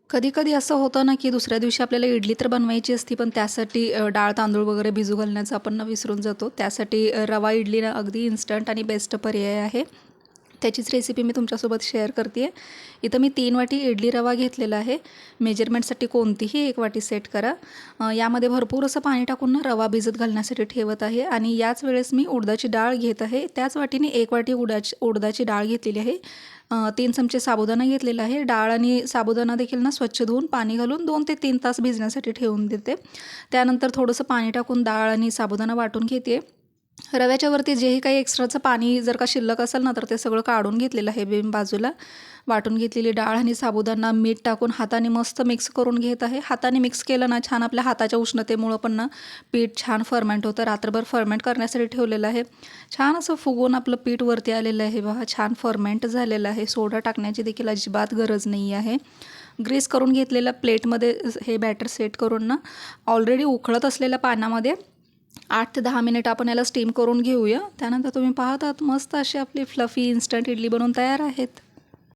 कधी-कधी असं होतं ना, की दुसऱ्या दिवशी आपल्याला इडली तर बनवायची असती, पण त्यासाठी डाळ, तांदूळ वगैरे भिजू घालण्याचं आपण ना विसरून जातो. त्यासाठी रवा इडली ना अगदी इन्स्टंट आणि बेस्ट पर्याय आहे. त्याचीच रेसिपी मी तुमच्यासोबत शेअर करते आहे. इथं मी 3 वाटी इडली रवा घेतलेला आहे. मेजरमेंटसाठी कोणतीही 1 वाटी सेट करा. यामध्ये भरपूर असं पाणी टाकून ना रवा भिजत घालण्यासाठी ठेवत आहे आणि याच वेळेस मी उडदाची डाळ घेत आहे. त्याच वाटीने 1 वाटी उडदाची डाळ घेतलेली आहे. 3 चमचे साबुदाणा घेतलेला आहे. डाळ आणि साबुदाणा देखील ना स्वच्छ धुवून पाणी घालून 2 ते 3 तास भिजण्यासाठी ठेवून देते. त्यानंतर थोडंसं पाणी टाकून डाळ आणि साबुदाणा वाटून घेते. रव्याच्या वरती जेही काही एक्स्ट्राचं पाणी जर का शिल्लक असेल ना, तर ते सगळं काढून घेतलेलं आहे मी बाजूला. वाटून घेतलेली डाळ आणि साबुदाणा मीठ टाकून हाताने मस्त मिक्स करून घेत आहे. हाताने मिक्स केलं ना छान, आपल्या हाताच्या उष्णतेमुळं पण ना पीठ छान फर्मेंट होतं. रात्रभर फर्मेंट करण्यासाठी ठेवलेलं आहे. छान असं फुगून आपलं पीठ वरती आलेलं आहे बघा. छान फर्मेंट झालेलं आहे. सोडा टाकण्याची देखील अजिबात गरज नाही आहे. ग्रीस करून घेतलेल्या प्लेटमध्ये हे बॅटर सेट करून ना ऑलरेडी उकळत असलेल्या पाण्यामध्ये 8 ते 10 मिनिट आपण याला स्टीम करून घेऊया. त्यानंतर तुम्ही पाहतात मस्त अशी आपली फ्लफी इन्स्टंट इडली बनवून तयार आहेत.